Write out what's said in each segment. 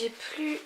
J'ai plus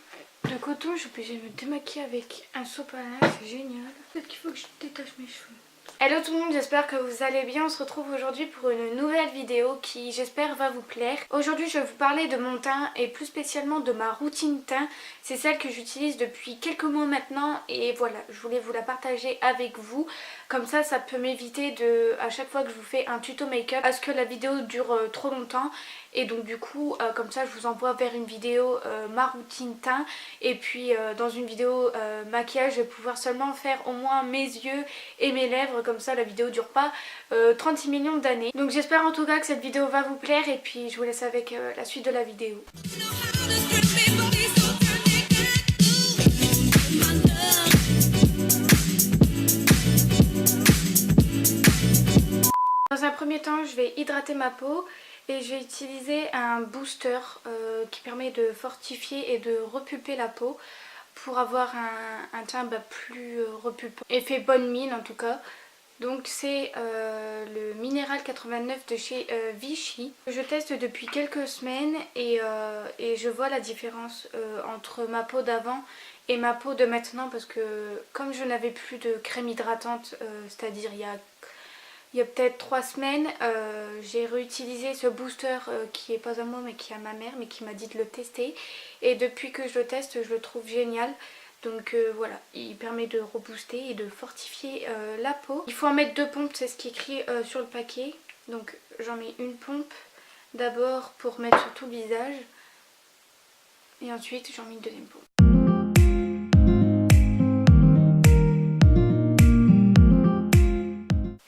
de coton, je suis obligée de me démaquiller avec un sopalin, c'est génial. Peut-être qu'il faut que je détache mes cheveux. Hello tout le monde, j'espère que vous allez bien. On se retrouve aujourd'hui pour une nouvelle vidéo qui j'espère va vous plaire. Aujourd'hui je vais vous parler de mon teint et plus spécialement de ma routine teint. C'est celle que j'utilise depuis quelques mois maintenant et voilà, je voulais vous la partager avec vous. Comme ça peut m'éviter de, à chaque fois que je vous fais un tuto make-up, à ce que la vidéo dure trop longtemps. Et donc du coup comme ça je vous envoie vers une vidéo ma routine teint. Et puis dans une vidéo maquillage je vais pouvoir seulement faire au moins mes yeux et mes lèvres. Comme ça la vidéo dure pas 36 millions d'années. Donc j'espère en tout cas que cette vidéo va vous plaire. Et puis je vous laisse avec la suite de la vidéo. Dans un premier temps je vais hydrater ma peau. Et je vais utiliser un booster qui permet de fortifier et de repulper la peau pour avoir un teint plus repulpant. Effet bonne mine en tout cas. Donc c'est le Minéral 89 de chez Vichy. Je teste depuis quelques semaines et je vois la différence entre ma peau d'avant et ma peau de maintenant. Parce que comme je n'avais plus de crème hydratante, c'est-à-dire il y a peut-être 3 semaines, j'ai réutilisé ce booster qui est pas à moi mais qui est à ma mère, mais qui m'a dit de le tester. Et depuis que je le teste, je le trouve génial. Donc voilà, il permet de rebooster et de fortifier la peau. Il faut en mettre 2 pompes, c'est ce qui est écrit sur le paquet. Donc j'en mets une pompe d'abord pour mettre sur tout le visage. Et ensuite j'en mets une deuxième pompe.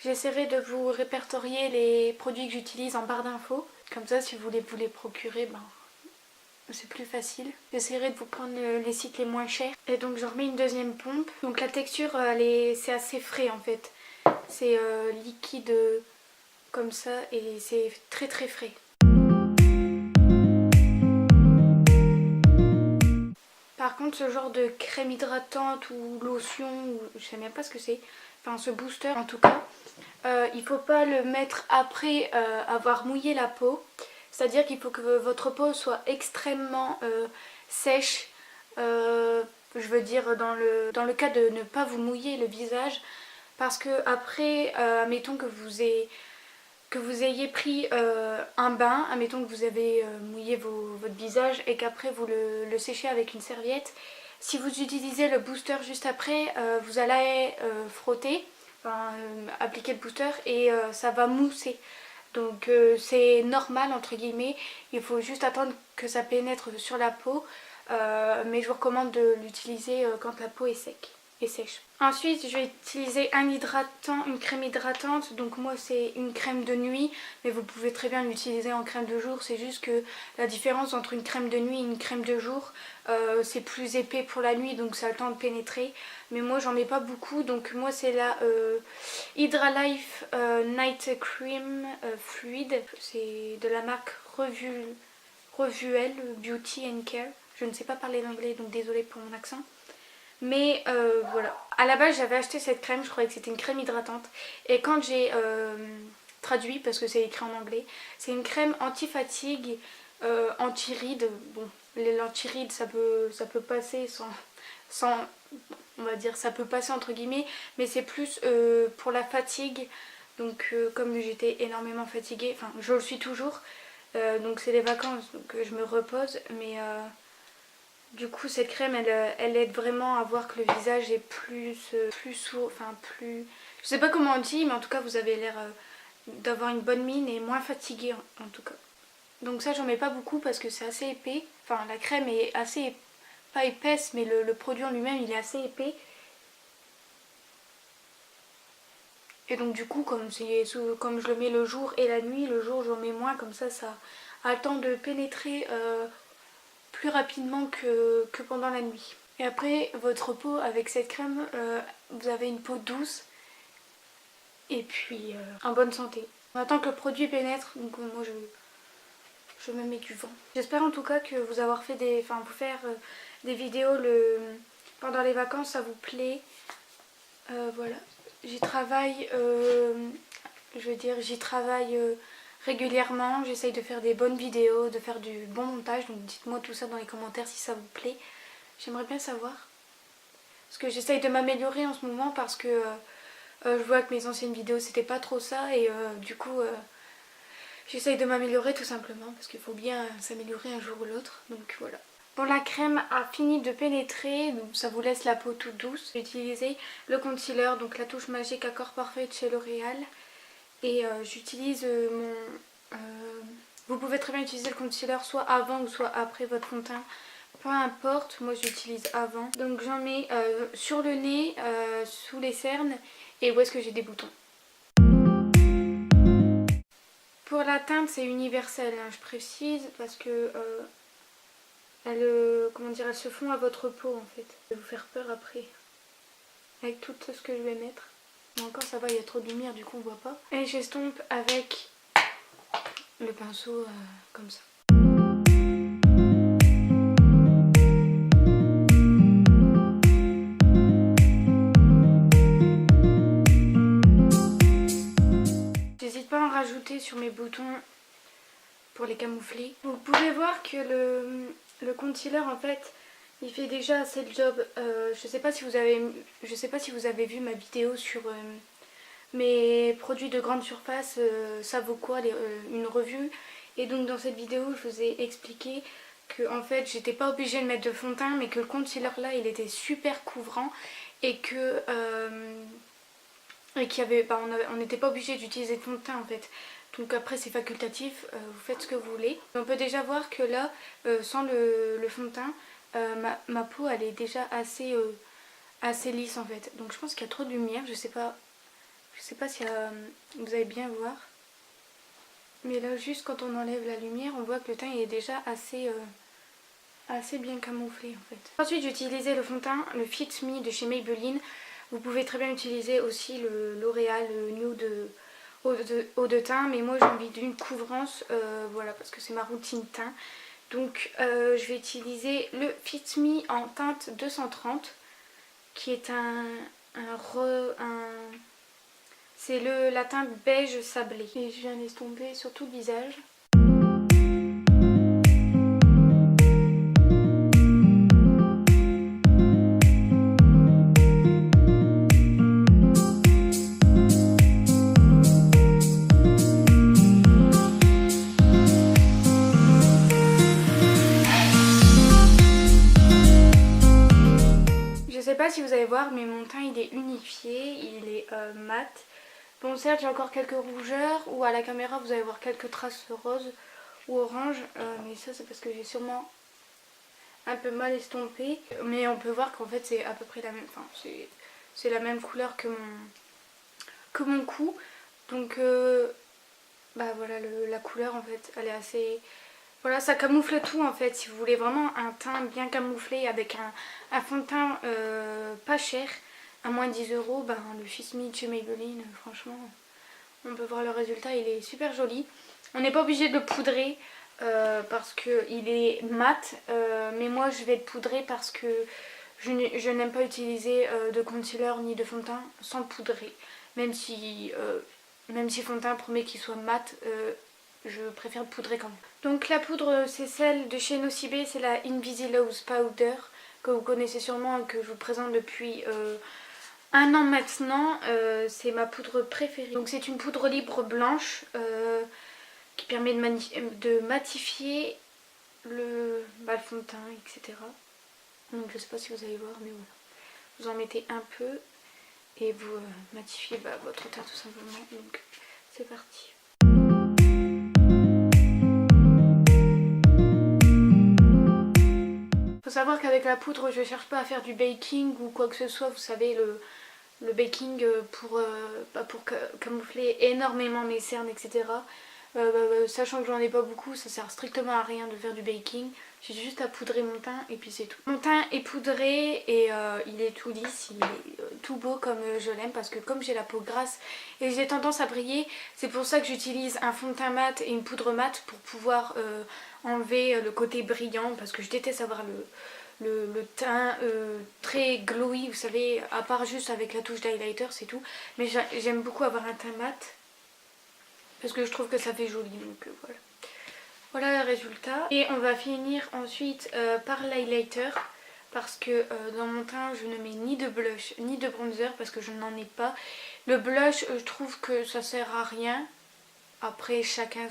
J'essaierai de vous répertorier les produits que j'utilise en barre d'infos. Comme ça, si vous voulez vous les procurer, c'est plus facile. J'essaierai de vous prendre les sites les moins chers. Et donc j'en remets une deuxième pompe. Donc la texture, c'est assez frais en fait. C'est liquide comme ça et c'est très très frais. Par contre, ce genre de crème hydratante ou lotion, ou je sais même pas ce que c'est, enfin ce booster en tout cas, il faut pas le mettre après avoir mouillé la peau. C'est-à-dire qu'il faut que votre peau soit extrêmement sèche. Je veux dire dans le cas de ne pas vous mouiller le visage. Parce que après, admettons que vous ayez pris un bain, admettons que vous avez mouillé votre visage et qu'après vous le séchez avec une serviette. Si vous utilisez le booster juste après, vous allez frotter, appliquer le booster et ça va mousser. Donc c'est normal entre guillemets, il faut juste attendre que ça pénètre sur la peau. Mais je vous recommande de l'utiliser quand la peau est sèche. Ensuite je vais utiliser une crème hydratante. Donc moi c'est une crème de nuit, mais vous pouvez très bien l'utiliser en crème de jour. C'est juste que la différence entre une crème de nuit et une crème de jour, c'est plus épais pour la nuit, donc ça a le temps de pénétrer. Mais moi j'en mets pas beaucoup, donc moi c'est la Hydralife Night Cream Fluide. C'est de la marque Revuel Beauty and Care. Je ne sais pas parler l'anglais, donc désolée pour mon accent. Mais voilà. À la base j'avais acheté cette crème, je croyais que c'était une crème hydratante. Et quand j'ai traduit, parce que c'est écrit en anglais, c'est une crème anti-fatigue, anti-rides. Bon, l'anti-rides ça peut passer sans, on va dire, ça peut passer entre guillemets. Mais c'est plus pour la fatigue. Donc comme j'étais énormément fatiguée, enfin je le suis toujours. Donc c'est les vacances, donc je me repose. Mais du coup cette crème elle aide vraiment à voir que le visage est plus sourd, je sais pas comment on dit, mais en tout cas vous avez l'air d'avoir une bonne mine et moins fatigué en tout cas. Donc ça j'en mets pas beaucoup parce que c'est assez épais. Enfin la crème est assez, pas épaisse, mais le produit en lui-même il est assez épais. Et donc du coup comme je le mets le jour et la nuit, le jour j'en mets moins, comme ça a le temps de pénétrer plus rapidement que pendant la nuit. Et après votre peau avec cette crème, vous avez une peau douce et puis en bonne santé. On attend que le produit pénètre, donc moi je me mets du vent. J'espère en tout cas que vous faire des vidéos pendant les vacances ça vous plaît. Voilà, j'y travaille régulièrement. J'essaye de faire des bonnes vidéos, de faire du bon montage. Donc dites-moi tout ça dans les commentaires si ça vous plaît. J'aimerais bien savoir. Parce que j'essaye de m'améliorer en ce moment parce que je vois que mes anciennes vidéos c'était pas trop ça. Et du coup j'essaye de m'améliorer tout simplement. Parce qu'il faut bien s'améliorer un jour ou l'autre. Donc voilà. Bon, la crème a fini de pénétrer, donc ça vous laisse la peau toute douce. J'ai utilisé le concealer, donc la touche magique Accord Parfait de chez L'Oréal. Et j'utilise vous pouvez très bien utiliser le concealer soit avant ou soit après votre fond de teint. Peu importe, moi j'utilise avant. Donc j'en mets sur le nez, sous les cernes et où est-ce que j'ai des boutons. Pour la teinte c'est universel, hein, je précise, parce que comment dire, elle se fond à votre peau en fait. Je vais vous faire peur après avec tout ce que je vais mettre. Mais encore ça va, il y a trop de lumière du coup on voit pas. Et j'estompe avec le pinceau comme ça. J'hésite pas à en rajouter sur mes boutons pour les camoufler. Vous pouvez voir que le concealer en fait il fait déjà assez le job. Je sais pas si vous avez vu ma vidéo sur mes produits de grande surface, ça vaut quoi, une revue. Et donc dans cette vidéo je vous ai expliqué que en fait j'étais pas obligée de mettre de fond de teint, mais que le concealer là il était super couvrant et que qu'il y avait, on n'était pas obligé d'utiliser de fond de teint en fait. Donc après c'est facultatif, vous faites ce que vous voulez. On peut déjà voir que là sans le fond de teint ma peau elle est déjà assez lisse en fait. Donc je pense qu'il y a trop de lumière, je sais pas si vous allez bien voir. Mais là juste quand on enlève la lumière on voit que le teint il est déjà assez bien camouflé en fait. Ensuite j'ai utilisé le fond de teint, le Fit Me de chez Maybelline. Vous pouvez très bien utiliser aussi le L'Oréal Nude eau de teint, mais moi j'ai envie d'une couvrance, voilà, parce que c'est ma routine teint. Donc je vais utiliser le Fit Me en teinte 230 qui est c'est la teinte beige sablé. Et je viens l'estomper sur tout le visage. Je sais pas si vous allez voir, mais mon teint il est unifié, il est mat. Bon certes j'ai encore quelques rougeurs, ou à la caméra vous allez voir quelques traces roses ou orange, mais ça c'est parce que j'ai sûrement un peu mal estompé. Mais on peut voir qu'en fait c'est à peu près la même, enfin c'est la même couleur que mon cou. Donc bah voilà, la couleur en fait elle est assez... Voilà, ça camoufle tout en fait. Si vous voulez vraiment un teint bien camouflé avec un fond de teint pas cher, à moins de 10 €, ben, le Fit Me de chez Maybelline, franchement, on peut voir le résultat, il est super joli. On n'est pas obligé de le poudrer parce qu'il est mat, mais moi je vais le poudrer parce que je n'aime pas utiliser de concealer ni de fond de teint sans le poudrer. Même si fond de teint promet qu'il soit mat, je préfère le poudrer quand même. Donc la poudre c'est celle de chez Nocibé, c'est la Invisilose Powder que vous connaissez sûrement et que je vous présente depuis un an maintenant. C'est ma poudre préférée. Donc c'est une poudre libre blanche qui permet de matifier le fond de teint, etc. Donc je sais pas si vous allez voir, mais voilà. Vous en mettez un peu et vous matifiez votre teint tout simplement. Donc c'est parti. Faut savoir qu'avec la poudre je cherche pas à faire du baking ou quoi que ce soit, vous savez le baking pour camoufler énormément mes cernes, etc. Sachant que j'en ai pas beaucoup, ça sert strictement à rien de faire du baking. J'ai juste à poudrer mon teint et puis c'est tout. Mon teint est poudré et il est tout lisse, il est tout beau comme je l'aime, parce que comme j'ai la peau grasse et j'ai tendance à briller, c'est pour ça que j'utilise un fond de teint mat et une poudre mat pour pouvoir enlever le côté brillant, parce que je déteste avoir le teint très glowy, vous savez, à part juste avec la touche d'highlighter, c'est tout. Mais j'aime beaucoup avoir un teint mat. parce que je trouve que ça fait joli, donc voilà. Voilà le résultat. Et on va finir ensuite par l'highlighter. Parce que dans mon teint je ne mets ni de blush ni de bronzer parce que je n'en ai pas. Le blush je trouve que ça sert à rien. Après chacun...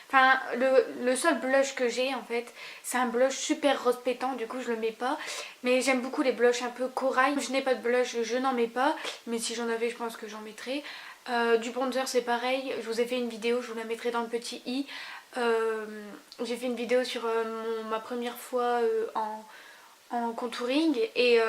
Enfin le seul blush que j'ai en fait c'est un blush super rose pétant, du coup je le mets pas. Mais j'aime beaucoup les blushs un peu corail. Je n'ai pas de blush, je n'en mets pas. Mais si j'en avais je pense que j'en mettrais. Du bronzer c'est pareil, je vous ai fait une vidéo, je vous la mettrai dans le petit i. J'ai fait une vidéo sur ma première fois en contouring et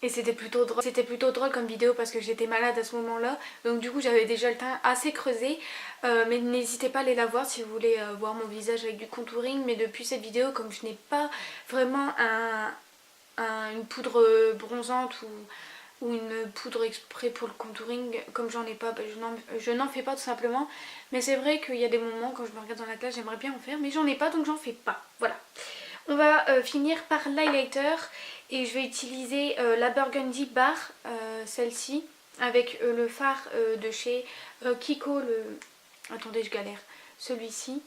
c'était plutôt drôle. C'était plutôt drôle comme vidéo parce que j'étais malade à ce moment là, donc du coup j'avais déjà le teint assez creusé. Mais n'hésitez pas à aller la voir si vous voulez voir mon visage avec du contouring. Mais depuis cette vidéo, comme je n'ai pas vraiment une poudre bronzante ou une poudre exprès pour le contouring, comme j'en ai pas, bah, je n'en fais pas tout simplement. Mais c'est vrai qu'il y a des moments quand je me regarde dans la glace j'aimerais bien en faire, mais j'en ai pas donc j'en fais pas, voilà. On va finir par l'highlighter et je vais utiliser la Burgundy Bar, celle-ci, avec le fard de chez Kiko, attendez je galère, celui-ci.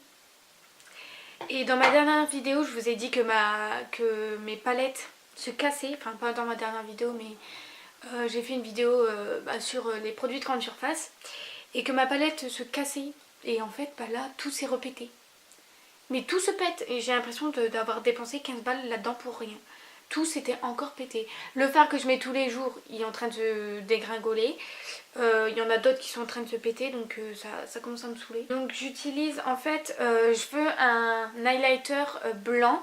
Et dans ma dernière vidéo je vous ai dit que mes palettes se cassaient, enfin pas dans ma dernière vidéo mais j'ai fait une vidéo sur les produits de grande surface et que ma palette se cassait et en fait là tout s'est repété. Mais tout se pète et j'ai l'impression d'avoir dépensé 15 balles là-dedans pour rien. Tout s'était encore pété. Le fard que je mets tous les jours, il est en train de se dégringoler. Il y en a d'autres qui sont en train de se péter, donc ça commence à me saouler. Donc j'utilise en fait, je veux un highlighter blanc,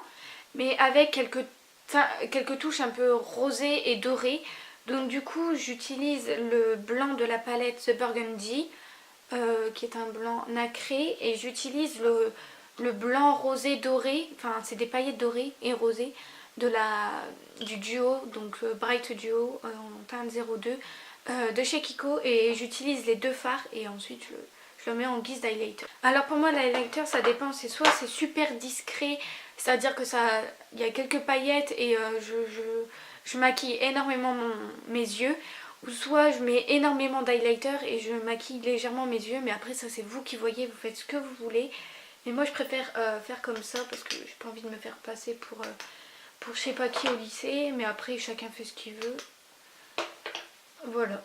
mais avec quelques touches un peu rosées et dorées. Donc du coup j'utilise le blanc de la palette The Burgundy, qui est un blanc nacré, et j'utilise le blanc rosé doré, enfin c'est des paillettes dorées et rosées du duo, donc Bright Duo en teinte 02 de chez Kiko, et j'utilise les deux fards et ensuite je le mets en guise d'highlighter. Alors pour moi l'highlighter ça dépend, c'est soit c'est super discret, c'est à dire que il y a quelques paillettes et je maquille énormément mes yeux, ou soit je mets énormément d'highlighter et je maquille légèrement mes yeux, mais après ça c'est vous qui voyez, vous faites ce que vous voulez. Mais moi je préfère faire comme ça parce que j'ai pas envie de me faire passer pour je sais pas qui au lycée, mais après chacun fait ce qu'il veut. Voilà.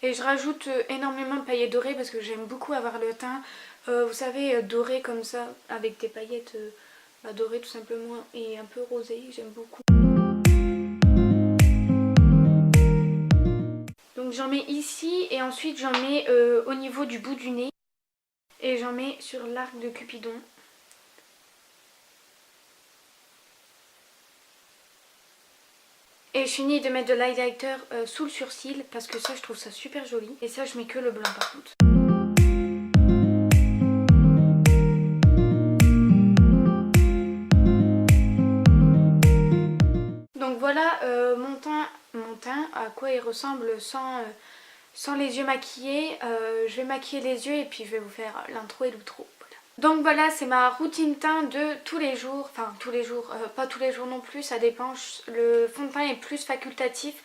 Et je rajoute énormément de paillettes dorées parce que j'aime beaucoup avoir le teint, vous savez, doré comme ça, avec des paillettes dorées tout simplement et un peu rosées, j'aime beaucoup. Donc j'en mets ici et ensuite j'en mets au niveau du bout du nez. Et j'en mets sur l'arc de Cupidon. Et je finis de mettre de l'highlighter sous le sourcil parce que ça je trouve ça super joli. Et ça je mets que le blanc par contre. Donc voilà mon teint, à quoi il ressemble sans les yeux maquillés. Je vais maquiller les yeux et puis je vais vous faire l'intro et l'outro. Donc voilà, c'est ma routine teint de tous les jours, enfin tous les jours, pas tous les jours non plus, ça dépend. Le fond de teint est plus facultatif,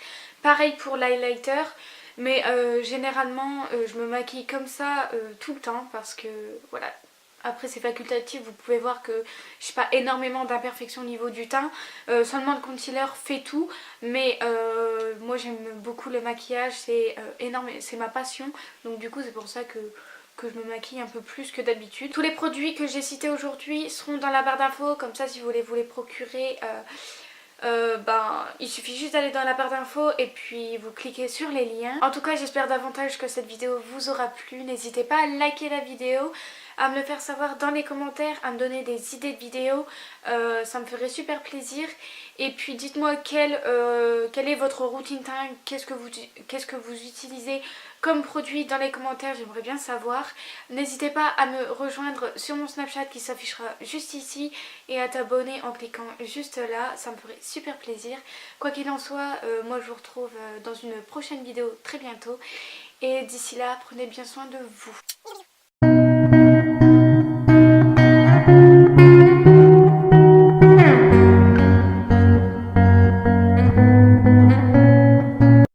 pareil pour l'highlighter, mais généralement je me maquille comme ça tout le temps parce que voilà. Après c'est facultatif, vous pouvez voir que je n'ai pas énormément d'imperfections au niveau du teint, seulement le concealer fait tout, mais moi j'aime beaucoup le maquillage, c'est énorme, c'est ma passion, donc du coup c'est pour ça que je me maquille un peu plus que d'habitude. Tous les produits que j'ai cités aujourd'hui seront dans la barre d'infos, comme ça si vous voulez vous les procurer, il suffit juste d'aller dans la barre d'infos et puis vous cliquez sur les liens. En tout cas j'espère davantage que cette vidéo vous aura plu, n'hésitez pas à liker la vidéo, à me le faire savoir dans les commentaires, à me donner des idées de vidéos, ça me ferait super plaisir. Et puis dites-moi quelle est votre routine teint, qu'est-ce que vous utilisez comme produit dans les commentaires, j'aimerais bien savoir. N'hésitez pas à me rejoindre sur mon Snapchat qui s'affichera juste ici et à t'abonner en cliquant juste là, ça me ferait super plaisir. Quoi qu'il en soit, moi je vous retrouve dans une prochaine vidéo très bientôt et d'ici là, prenez bien soin de vous.